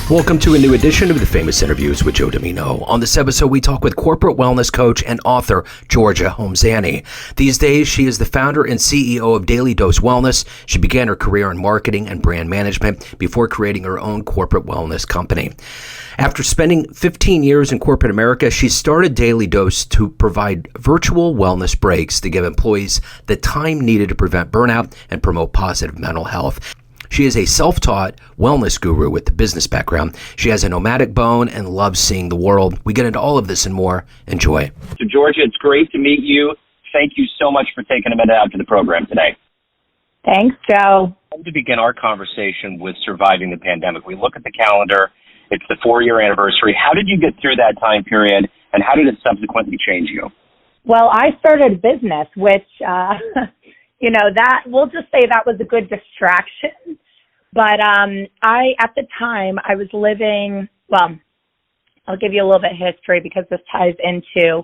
Welcome to a new edition of the Famous Interviews with Joe Dimino. On this episode, we talk with corporate wellness coach and author Georgia Homsany. These days, she is the founder and CEO of Daily Dose Wellness. She began her career in marketing and brand management before creating her own corporate wellness company. After spending 15 years in corporate America, she started Daily Dose to provide virtual wellness breaks to give employees the time needed to prevent burnout and promote positive mental health. She is a self-taught wellness guru with a business background. She has a nomadic bone and loves seeing the world. We get into all of this and more. Enjoy. So, Georgia, it's great to meet you. Thank you so much for taking a minute out to the program today. Thanks, Joe. I want to begin our conversation with surviving the pandemic. We look at the calendar. It's the 4-year anniversary. How did you get through that time period, and how did it subsequently change you? Well, I started a business, which, that we'll just say that was a good distraction. But at the time, I was living, I'll give you a little bit of history because this ties into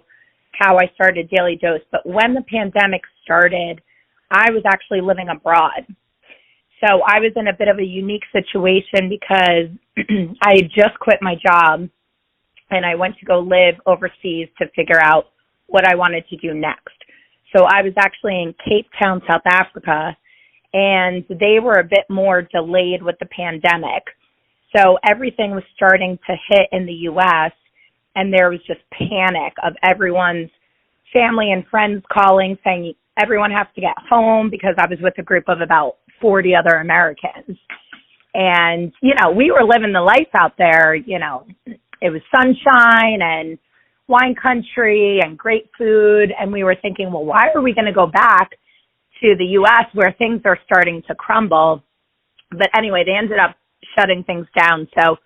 how I started Daily Dose. But when the pandemic started, I was actually living abroad. So I was in a bit of a unique situation because I had just quit my job and I went to go live overseas to figure out what I wanted to do next. So I was actually in Cape Town, South Africa, and they were a bit more delayed with the pandemic. So everything was starting to hit in the U.S., and there was just panic of everyone's family and friends calling, saying everyone has to get home, because I was with a group of about 40 other Americans. And, we were living the life out there. It was sunshine and wine country and great food. And we were thinking, well, why are we going to go back to the U.S. where things are starting to crumble? But anyway, they ended up shutting things down. So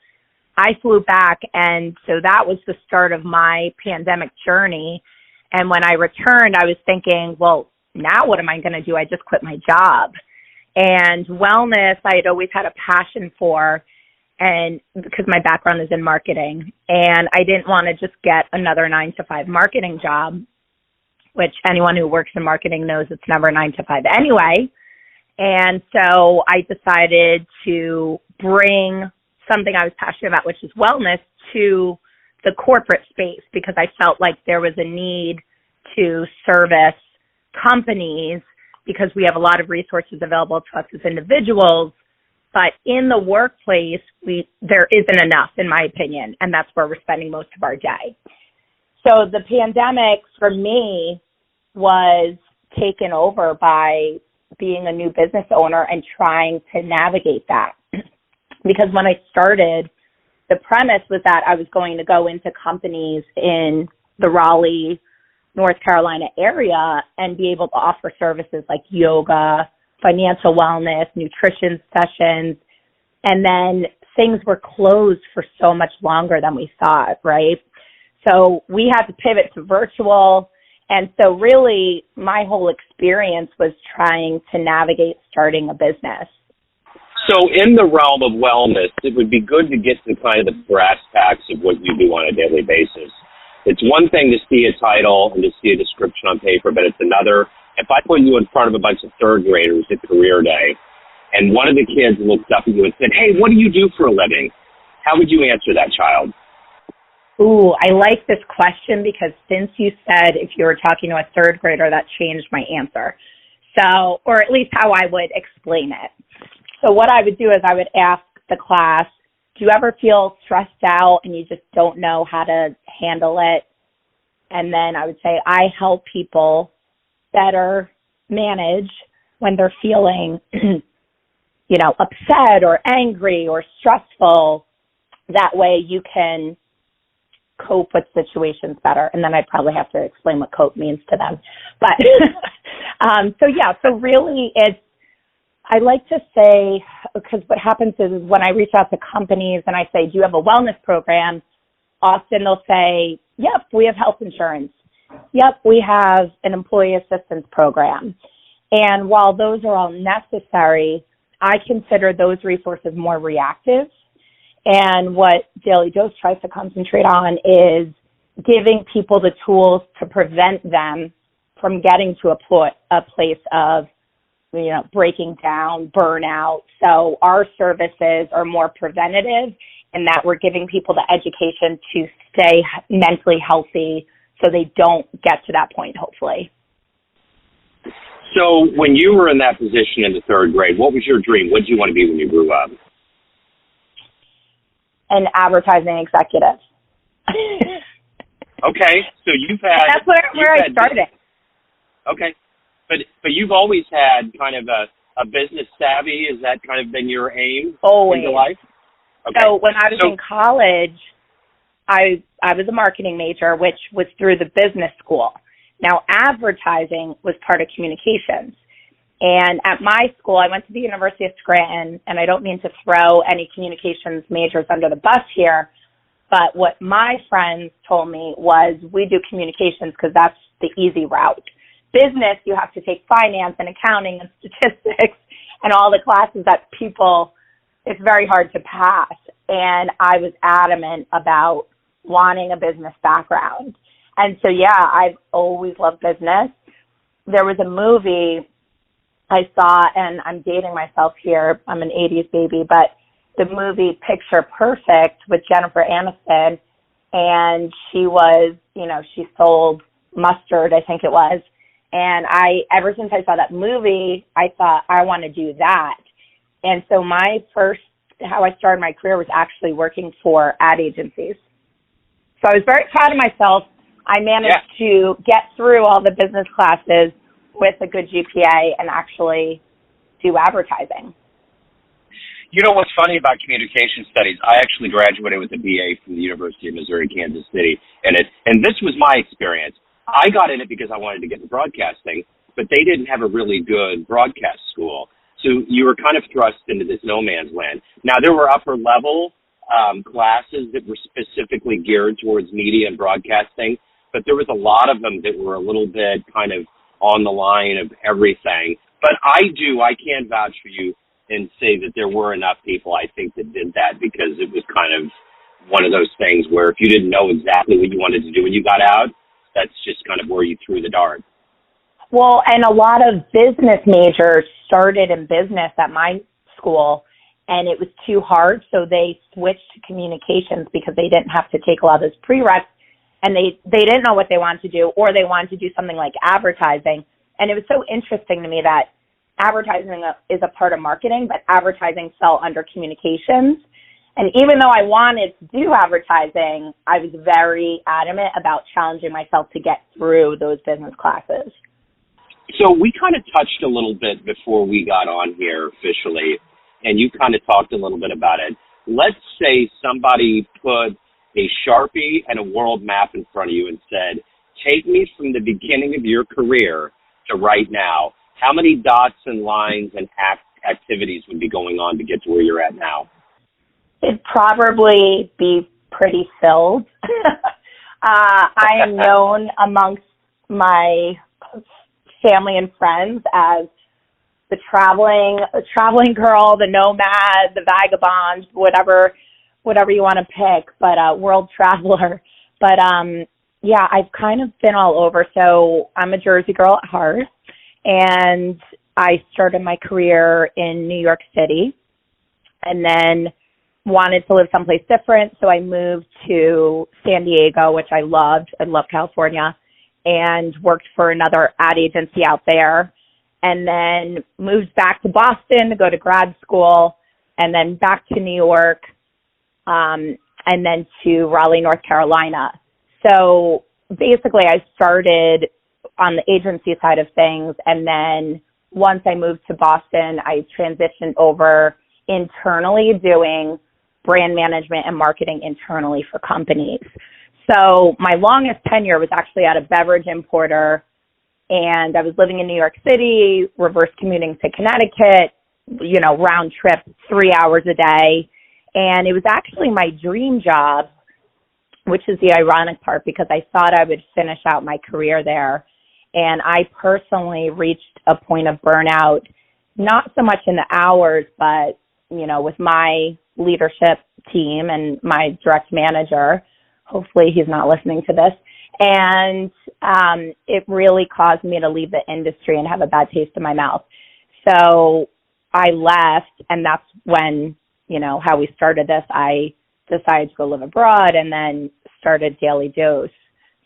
I flew back. And so that was the start of my pandemic journey. And when I returned, I was thinking, well, now what am I going to do? I just quit my job. And wellness, I had always had a passion for, and because my background is in marketing, and I didn't want to just get another 9-to-5 marketing job, which anyone who works in marketing knows it's never 9-to-5 anyway. And so I decided to bring something I was passionate about, which is wellness, to the corporate space, because I felt like there was a need to service companies, because we have a lot of resources available to us as individuals, but in the workplace, there isn't enough, in my opinion, and that's where we're spending most of our day. So the pandemic, for me, was taken over by being a new business owner and trying to navigate that. Because when I started, the premise was that I was going to go into companies in the Raleigh, North Carolina area and be able to offer services like yoga, financial wellness, nutrition sessions, and then things were closed for so much longer than we thought, right? So we had to pivot to virtual. And so really my whole experience was trying to navigate starting a business. So in the realm of wellness, it would be good to get to kind of the brass tacks of what you do on a daily basis. It's one thing to see a title and to see a description on paper, but it's another. If I put you in front of a bunch of third graders at career day, and one of the kids looked up at you and said, "Hey, what do you do for a living?" How would you answer that child? Ooh, I like this question, because since you said if you were talking to a third grader, that changed my answer. So, or at least how I would explain it. So what I would do is I would ask the class, do you ever feel stressed out and you just don't know how to handle it? And then I would say, I help people better manage when they're feeling, upset or angry or stressful. That way you can cope with situations better. And then I'd probably have to explain what cope means to them. But, so really I like to say, because what happens is when I reach out to companies and I say, do you have a wellness program? Often they'll say, yep, we have health insurance. Yep, we have an employee assistance program. And while those are all necessary, I consider those resources more reactive. And what Daily Dose tries to concentrate on is giving people the tools to prevent them from getting to a place of, breaking down, burnout. So our services are more preventative and that we're giving people the education to stay mentally healthy so they don't get to that point, hopefully. So when you were in that position in the third grade, what was your dream? What did you want to be when you grew up? An advertising executive. Okay, so you've had... That's where I started. Okay, but you've always had kind of a business savvy. Has that kind of been your aim Always. in your life? Okay. So when I was in college, I was a marketing major, which was through the business school. Now, advertising was part of communications. And at my school, I went to the University of Scranton, and I don't mean to throw any communications majors under the bus here, but what my friends told me was we do communications because that's the easy route. Business, you have to take finance and accounting and statistics and all the classes that people, it's very hard to pass. And I was adamant about wanting a business background. And so, yeah, I've always loved business. There was a movie I saw, and I'm dating myself here. I'm an 80s baby, but the movie Picture Perfect with Jennifer Aniston, and she was, she sold mustard, I think it was. And ever since I saw that movie, I thought I want to do that. And so how I started my career was actually working for ad agencies. So I was very proud of myself. I managed to get through all the business classes with a good GPA and actually do advertising. You know what's funny about communication studies? I actually graduated with a BA from the University of Missouri, Kansas City, and this was my experience. I got in it because I wanted to get into broadcasting, but they didn't have a really good broadcast school. So you were kind of thrust into this no man's land. Now, there were upper level classes that were specifically geared towards media and broadcasting, but there was a lot of them that were a little bit kind of on the line of everything. But I can vouch for you and say that there were enough people, I think, that did that because it was kind of one of those things where if you didn't know exactly what you wanted to do when you got out, that's just kind of where you threw the dart. Well, and a lot of business majors started in business at my school, and it was too hard, so they switched to communications because they didn't have to take a lot of those prereqs, and they didn't know what they wanted to do, or they wanted to do something like advertising. And it was so interesting to me that advertising is a part of marketing, but advertising fell under communications. And even though I wanted to do advertising, I was very adamant about challenging myself to get through those business classes. So we kind of touched a little bit before we got on here officially, and you kind of talked a little bit about it. Let's say somebody put a Sharpie and a world map in front of you and said, take me from the beginning of your career to right now. How many dots and lines and activities would be going on to get to where you're at now? It'd probably be pretty filled. I am known amongst my family and friends as the traveling girl, the nomad, the vagabond, whatever you want to pick, but world traveler. But yeah, I've kind of been all over. So I'm a Jersey girl at heart, and I started my career in New York City, and then wanted to live someplace different, so I moved to San Diego, which I loved. I love California, and worked for another ad agency out there, and then moved back to Boston to go to grad school, and then back to New York, and then to Raleigh, North Carolina. So basically I started on the agency side of things, and then once I moved to Boston, I transitioned over internally doing brand management and marketing internally for companies. So my longest tenure was actually at a beverage importer, and I was living in New York City, reverse commuting to Connecticut, round trip 3 hours a day. And it was actually my dream job, which is the ironic part because I thought I would finish out my career there. And I personally reached a point of burnout, not so much in the hours, but, with my leadership team and my direct manager. Hopefully he's not listening to this. And it really caused me to leave the industry and have a bad taste in my mouth. So I left, and that's when, how we started this. I decided to go live abroad and then started Daily Dose.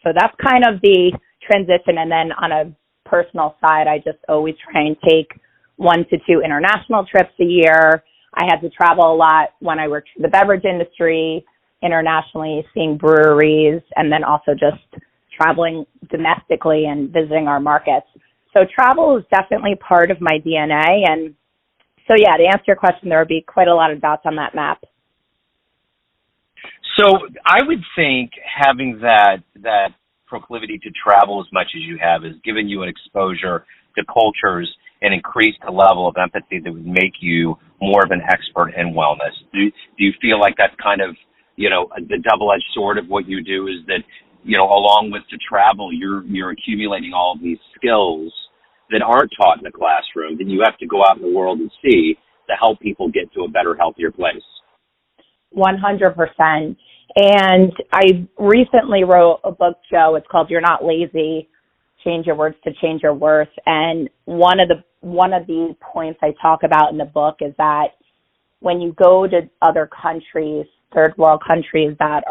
So that's kind of the transition. And then on a personal side, I just always try and take 1 to 2 international trips a year. I had to travel a lot when I worked for the beverage industry, internationally, seeing breweries, and then also just traveling domestically and visiting our markets. So travel is definitely part of my DNA. And so, yeah, to answer your question, there would be quite a lot of dots on that map. So I would think having that proclivity to travel as much as you have has given you an exposure to cultures and increased the level of empathy that would make you more of an expert in wellness. Do you feel like that's kind of, the double-edged sword of what you do is that, along with the travel, you're accumulating all of these skills that aren't taught in the classroom that you have to go out in the world and see to help people get to a better, healthier place? 100%. And I recently wrote a book, Joe. It's called You're Not Lazy, Change Your Words to Change Your Worth. And one of the points I talk about in the book is that when you go to other countries, third world countries that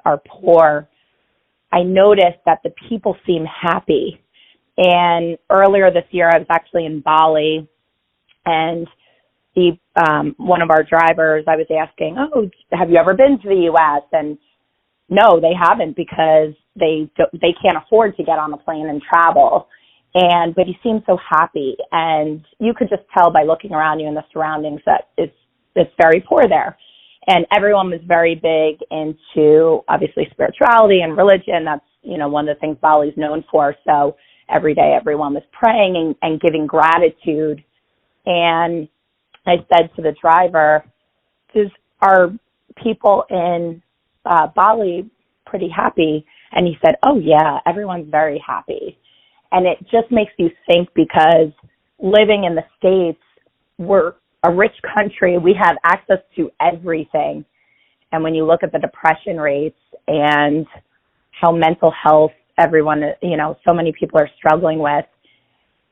are poor, I noticed that the people seem happy. And earlier this year, I was actually in Bali, and one of our drivers, I was asking, "Oh, have you ever been to the U.S.?" And no, they haven't, because they can't afford to get on a plane and travel. But he seemed so happy, and you could just tell by looking around you in the surroundings that it's very poor there. And everyone was very big into, obviously, spirituality and religion. That's, one of the things Bali's known for. So every day everyone was praying and giving gratitude. And I said to the driver, are people in Bali pretty happy? And he said, "Oh, yeah, everyone's very happy." And it just makes you think, because living in the States, we're a rich country. We have access to everything. And when you look at the depression rates and how mental health everyone, so many people are struggling with,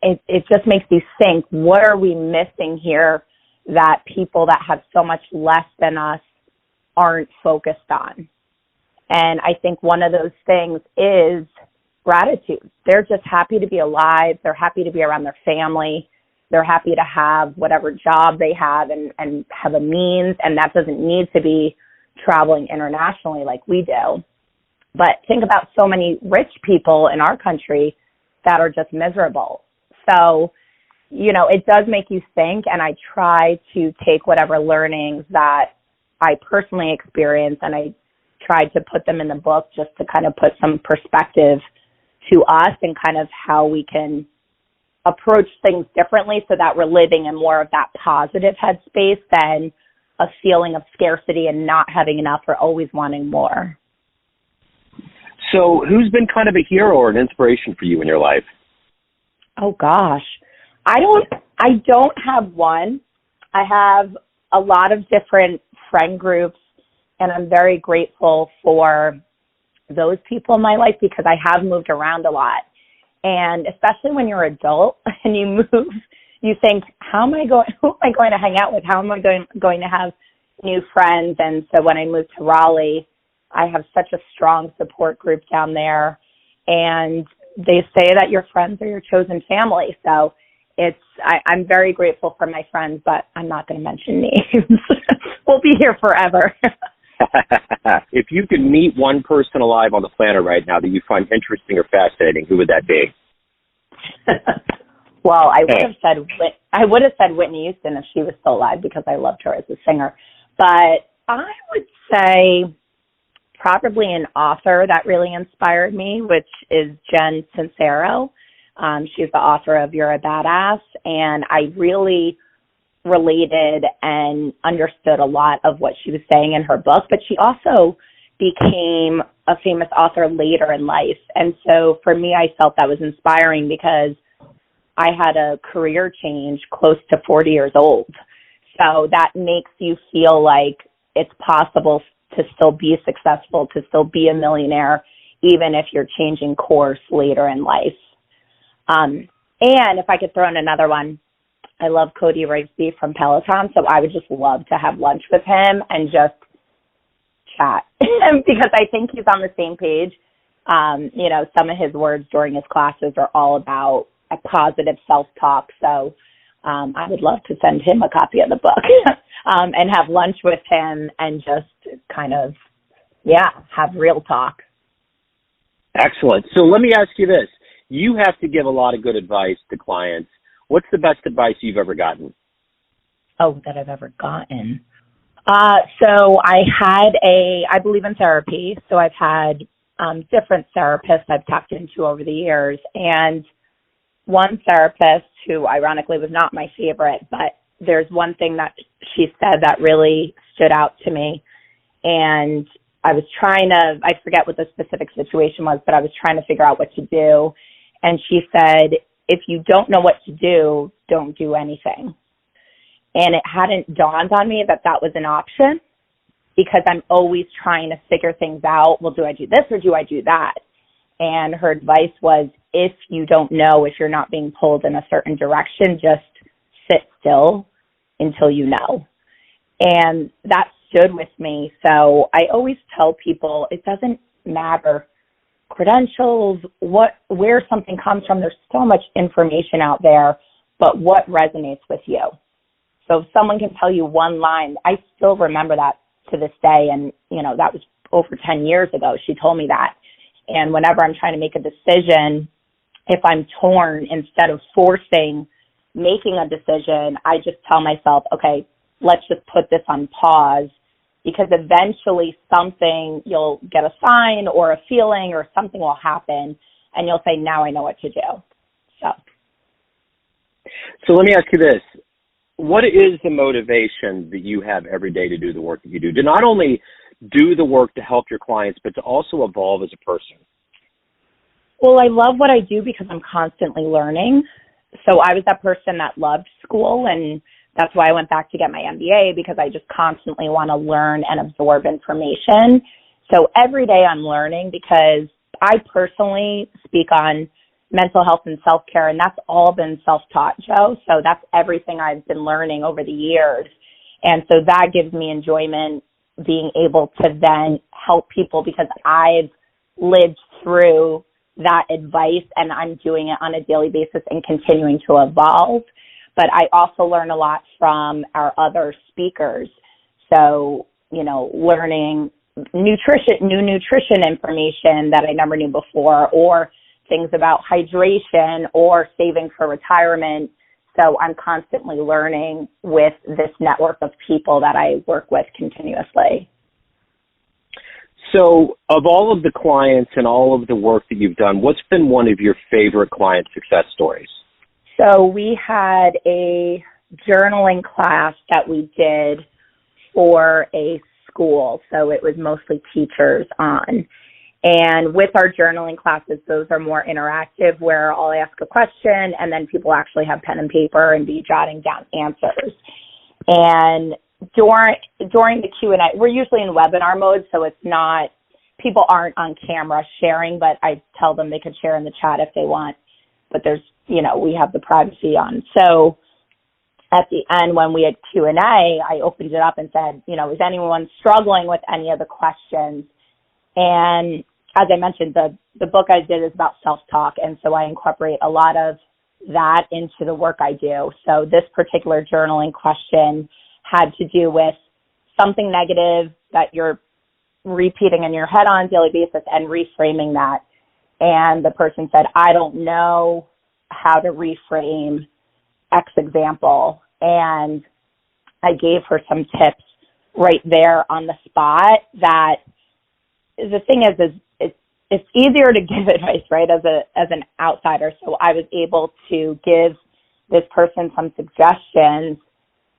it just makes you think, what are we missing here that people that have so much less than us aren't focused on? And I think one of those things is gratitude. They're just happy to be alive. They're happy to be around their family. They're happy to have whatever job they have and have a means, and that doesn't need to be traveling internationally like we do. But think about so many rich people in our country that are just miserable. So, it does make you think, and I try to take whatever learnings that I personally experienced, and I tried to put them in the book just to kind of put some perspective to us and kind of how we can approach things differently so that we're living in more of that positive headspace than a feeling of scarcity and not having enough or always wanting more. So who's been kind of a hero or an inspiration for you in your life? Oh, gosh. I don't have one. I have a lot of different friend groups, and I'm very grateful for those people in my life because I have moved around a lot. And especially when you're an adult and you move, you think, who am I going to hang out with? How am I going to have new friends? And so when I moved to Raleigh, I have such a strong support group down there. And they say that your friends are your chosen family. So I'm very grateful for my friends, but I'm not going to mention names. We'll be here forever. If you could meet one person alive on the planet right now that you find interesting or fascinating, who would that be? Well, I would have said Whitney Houston if she was still alive because I loved her as a singer. But I would say probably an author that really inspired me, which is Jen Sincero. She's the author of You're a Badass, and I really related and understood a lot of what she was saying in her book, but she also became a famous author later in life. And so for me, I felt that was inspiring because I had a career change close to 40 years old. So that makes you feel like it's possible to still be successful, to still be a millionaire, even if you're changing course later in life. And if I could throw in another one, I love Cody Rigsby from Peloton, so I would just love to have lunch with him and just chat because I think he's on the same page. Some of his words during his classes are all about a positive self-talk. So I would love to send him a copy of the book and have lunch with him and just kind of, have real talk. Excellent. So let me ask you this. You have to give a lot of good advice to clients. What's the best advice you've ever gotten? Oh, that I've ever gotten. So I believe in therapy. So I've had different therapists I've tapped into over the years. And one therapist who ironically was not my favorite, but there's one thing that she said that really stood out to me. And I forget what the specific situation was, but I was trying to figure out what to do. And she said, if you don't know what to do, don't do anything. And it hadn't dawned on me that that was an option because I'm always trying to figure things out. Well, do I do this or do I do that? And her advice was, if you don't know, if you're not being pulled in a certain direction, just sit still until you know. And that stood with me. So I always tell people it doesn't matter credentials, where something comes from. There's so much information out there, but what resonates with you? So if someone can tell you one line, I still remember that to this day. And, that was over 10 years ago. She told me that. And whenever I'm trying to make a decision, if I'm torn, instead of making a decision, I just tell myself, okay, let's just put this on pause, because eventually you'll get a sign or a feeling or something will happen and you'll say, now I know what to do. So let me ask you this. What is the motivation that you have every day to do the work that you do? To not only do the work to help your clients, but to also evolve as a person? Well, I love what I do because I'm constantly learning. So I was that person that loved school, and that's why I went back to get my MBA, because I just constantly want to learn and absorb information. So every day I'm learning, because I personally speak on mental health and self-care, and that's all been self-taught, Joe. So that's everything I've been learning over the years. And so that gives me enjoyment, being able to then help people, because I've lived through that advice and I'm doing it on a daily basis and continuing to evolve. But I also learn a lot from our other speakers. So, learning new nutrition information that I never knew before, or things about hydration or saving for retirement. So I'm constantly learning with this network of people that I work with continuously. So of all of the clients and all of the work that you've done, what's been one of your favorite client success stories? So we had a journaling class that we did for a school. So it was mostly teachers on. And with our journaling classes, those are more interactive, where I'll ask a question and then people actually have pen and paper and be jotting down answers. And during the Q&A, we're usually in webinar mode, so it's not, people aren't on camera sharing, but I tell them they could share in the chat if they want. But there's, we have the privacy on. So at the end, when we had Q&A, I opened it up and said, is anyone struggling with any of the questions? And as I mentioned, the book I did is about self-talk, and so I incorporate a lot of that into the work I do. So this particular journaling question had to do with something negative that you're repeating in your head on a daily basis and reframing that. And the person said, I don't know how to reframe X example. And I gave her some tips right there on the spot. That the thing is it's easier to give advice, right, as an outsider. So I was able to give this person some suggestions,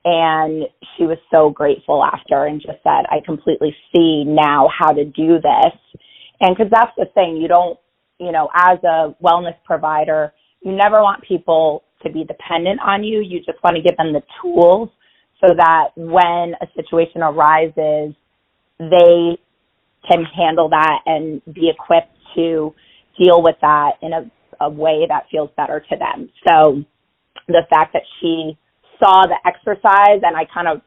and she was so grateful after and just said, I completely see now how to do this. And because that's the thing, you don't, as a wellness provider, you never want people to be dependent on you. You just want to give them the tools so that when a situation arises, they can handle that and be equipped to deal with that in a way that feels better to them. So the fact that she saw the exercise and I kind of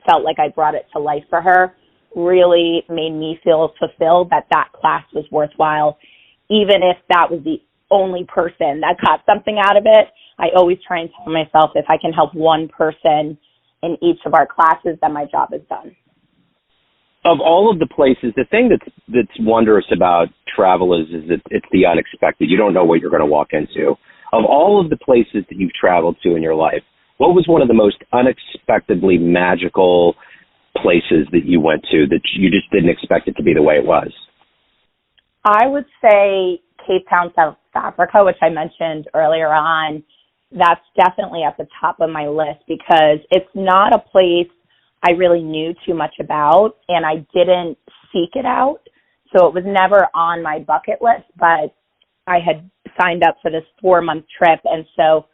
felt like I brought it to life for her really made me feel fulfilled that that class was worthwhile, even if that was the only person that got something out of it. I always try and tell myself if I can help one person in each of our classes, then my job is done. Of all of the places, the thing that's wondrous about travel is that it's the unexpected. You don't know what you're going to walk into. Of all of the places that you've traveled to in your life, what was one of the most unexpectedly magical places that you went to that you just didn't expect it to be the way it was? I would say Cape Town, South Africa, which I mentioned earlier on. That's definitely at the top of my list because it's not a place I really knew too much about, and I didn't seek it out. So it was never on my bucket list, but I had signed up for this 4-month trip. And so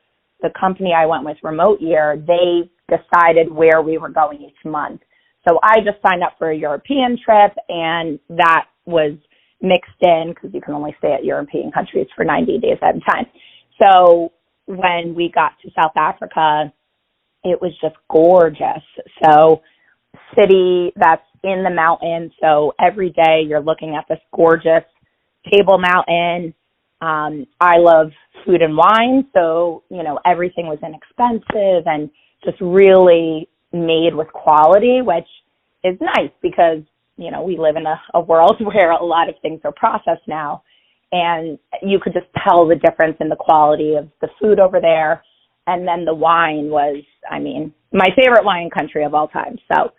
the company I went with, Remote Year, they decided where we were going each month. So I just signed up for a European trip, and that was mixed in because you can only stay at European countries for 90 days at a time. So when we got to South Africa, it was just gorgeous. So city that's in the mountains. So every day you're looking at this gorgeous Table Mountain. I love food and wine. So, everything was inexpensive and just really made with quality, which is nice because, we live in a world where a lot of things are processed now. And you could just tell the difference in the quality of the food over there. And then the wine was, my favorite wine country of all time. So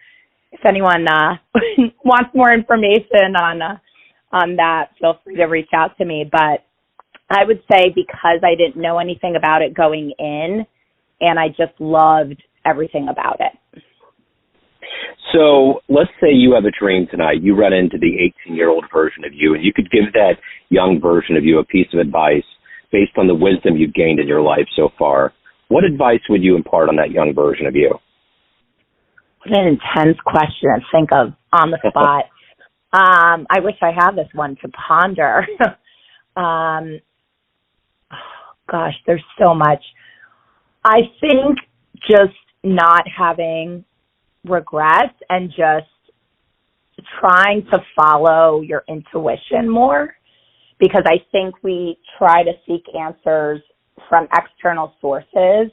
if anyone wants more information on that, feel free to reach out to me. But I would say because I didn't know anything about it going in, and I just loved everything about it. So let's say you have a dream tonight. You run into the 18-year-old version of you, and you could give that young version of you a piece of advice based on the wisdom you've gained in your life so far. What advice would you impart on that young version of you? What an intense question to think of on the spot. I wish I had this one to ponder. Gosh, there's so much. I think just not having regrets and just trying to follow your intuition more, because I think we try to seek answers from external sources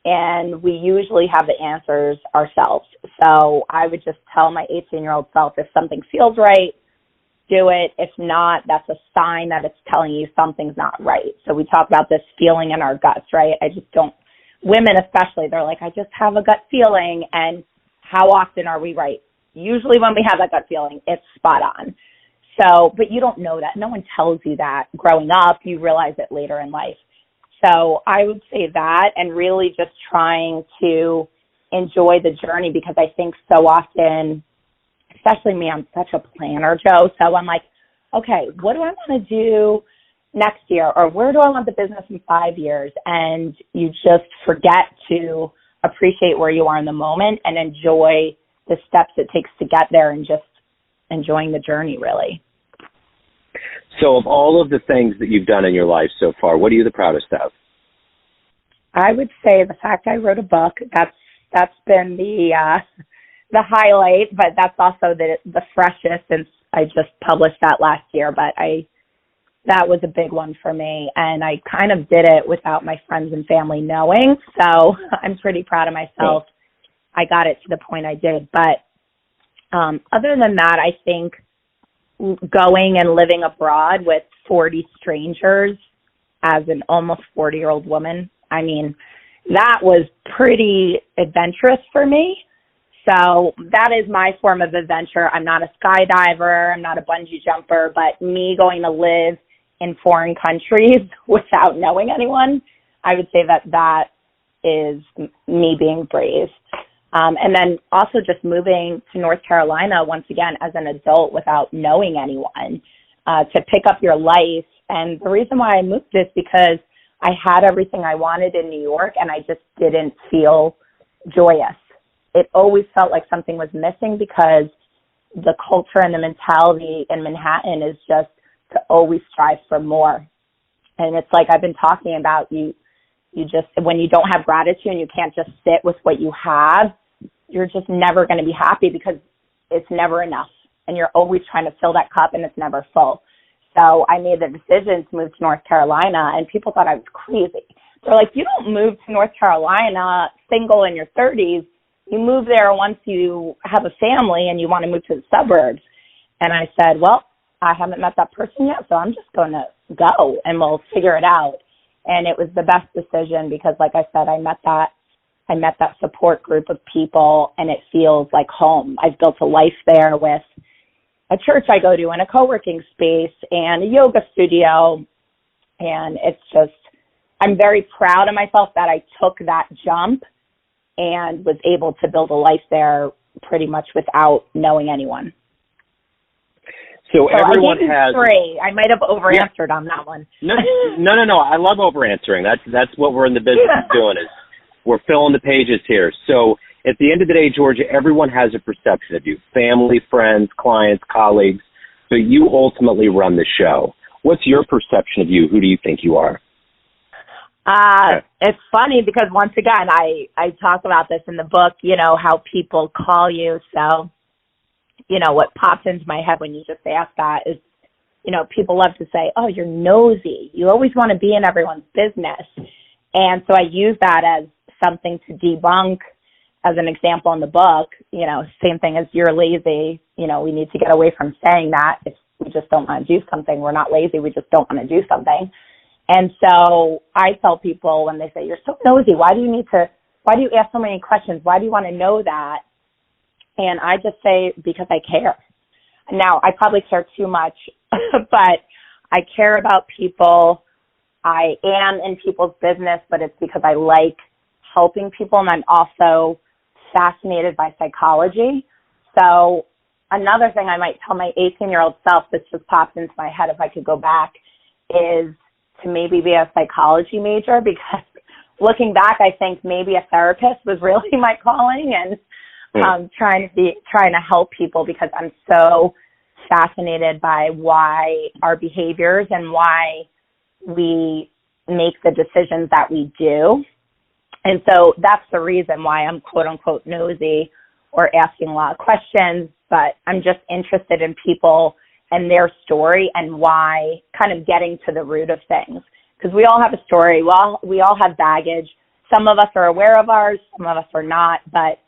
and we usually have the answers ourselves. So I would just tell my 18-year-old self, if something feels right, do it. If not, that's a sign that it's telling you something's not right. So we talk about this feeling in our guts, right? Women especially, they're like, I just have a gut feeling. And how often are we right? Usually when we have that gut feeling, it's spot on. So, but you don't know that. No one tells you that growing up. You realize it later in life. So I would say that, and really just trying to enjoy the journey, because I think so often, especially me, I'm such a planner, Joe. So I'm like, okay, what do I want to do next year? Or where do I want the business in 5 years? And you just forget to appreciate where you are in the moment and enjoy the steps it takes to get there and just enjoying the journey, really. So of all of the things that you've done in your life so far, what are you the proudest of? I would say the fact I wrote a book. That's been the highlight, but that's also the freshest since I just published that last year. But that was a big one for me, and I kind of did it without my friends and family knowing. So I'm pretty proud of myself. I got it to the point I did. But other than that, I think going and living abroad with 40 strangers as an almost 40-year-old woman, that was pretty adventurous for me. So that is my form of adventure. I'm not a skydiver. I'm not a bungee jumper, but me going to live in foreign countries without knowing anyone, I would say that is me being brave. And then also just moving to North Carolina, once again, as an adult without knowing anyone, to pick up your life. And the reason why I moved is because I had everything I wanted in New York, and I just didn't feel joyous. It always felt like something was missing, because the culture and the mentality in Manhattan is just to always strive for more. And it's like I've been talking about, you just, when you don't have gratitude and you can't just sit with what you have, you're just never going to be happy, because it's never enough. And you're always trying to fill that cup and it's never full. So I made the decision to move to North Carolina, and people thought I was crazy. They're like, you don't move to North Carolina single in your 30s. You move there once you have a family and you want to move to the suburbs. And I said, well, I haven't met that person yet, so I'm just going to go and we'll figure it out. And it was the best decision because, like I said, I met that support group of people, and it feels like home. I've built a life there with a church I go to and a co-working space and a yoga studio. And it's just, I'm very proud of myself that I took that jump and was able to build a life there pretty much without knowing anyone. So everyone has three. I might have over-answered on that one. No. I love over-answering. That's what we're in the business of doing, is we're filling the pages here. So at the end of the day, Georgia, everyone has a perception of you: family, friends, clients, colleagues. So you ultimately run the show. What's your perception of you? Who do you think you are? It's funny because, once again, I talk about this in the book, how people call you. So, what pops into my head when you just ask that is, people love to say, oh, you're nosy. You always want to be in everyone's business. And so I use that as something to debunk. As an example in the book, same thing as you're lazy. We need to get away from saying that. If we just don't want to do something, we're not lazy. We just don't want to do something. And so I tell people when they say, you're so nosy, why do you ask so many questions? Why do you want to know that? And I just say, because I care. Now, I probably care too much, but I care about people. I am in people's business, but it's because I like helping people, and I'm also fascinated by psychology. So another thing I might tell my 18-year-old self, this just popped into my head if I could go back, is to maybe be a psychology major, because looking back, I think maybe a therapist was really my calling, and trying to help people, because I'm so fascinated by why our behaviors and why we make the decisions that we do. And so that's the reason why I'm quote unquote nosy or asking a lot of questions, but I'm just interested in people and their story and why, kind of getting to the root of things. Because we all have a story. We all have baggage. Some of us are aware of ours, some of us are not, but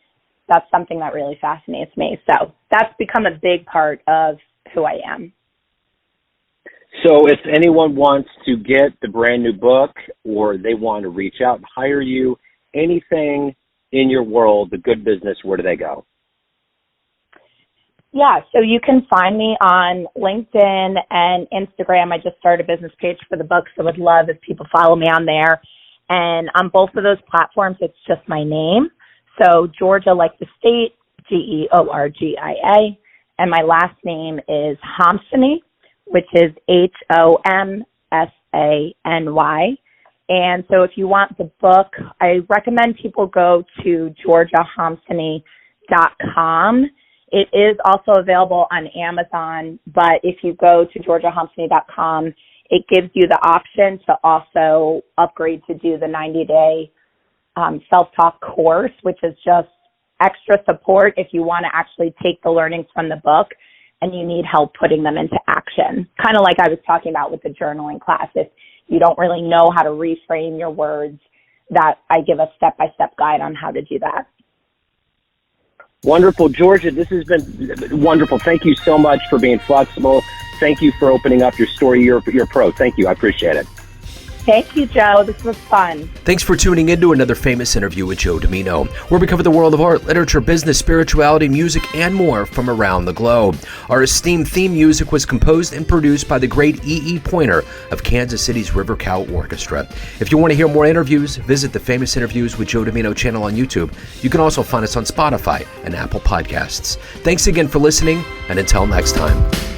that's something that really fascinates me. So that's become a big part of who I am. So if anyone wants to get the brand new book, or they want to reach out and hire you, anything in your world, the good business, where do they go? Yeah, so you can find me on LinkedIn and Instagram. I just started a business page for the book, so would love if people follow me on there. And on both of those platforms, it's just my name. So Georgia, like the state, Georgia, and my last name is Homsany, which is Homsany. And so if you want the book, I recommend people go to georgiahomsany.com. It is also available on Amazon, but if you go to georgiahomsany.com, it gives you the option to also upgrade to do the 90-day self-talk course, which is just extra support if you want to actually take the learnings from the book and you need help putting them into action. Kind of like I was talking about with the journaling class. If you don't really know how to reframe your words, that I give a step-by-step guide on how to do that. Wonderful. Georgia, this has been wonderful. Thank you so much for being flexible. Thank you for opening up your story. You're a pro. Thank you. I appreciate it. Thank you, Joe. This was fun. Thanks for tuning in to another famous interview with Joe Dimino, where we cover the world of art, literature, business, spirituality, music, and more from around the globe. Our esteemed theme music was composed and produced by the great E.E. Pointer of Kansas City's River Cow Orchestra. If you want to hear more interviews, visit the Famous Interviews with Joe Dimino channel on YouTube. You can also find us on Spotify and Apple Podcasts. Thanks again for listening, and until next time.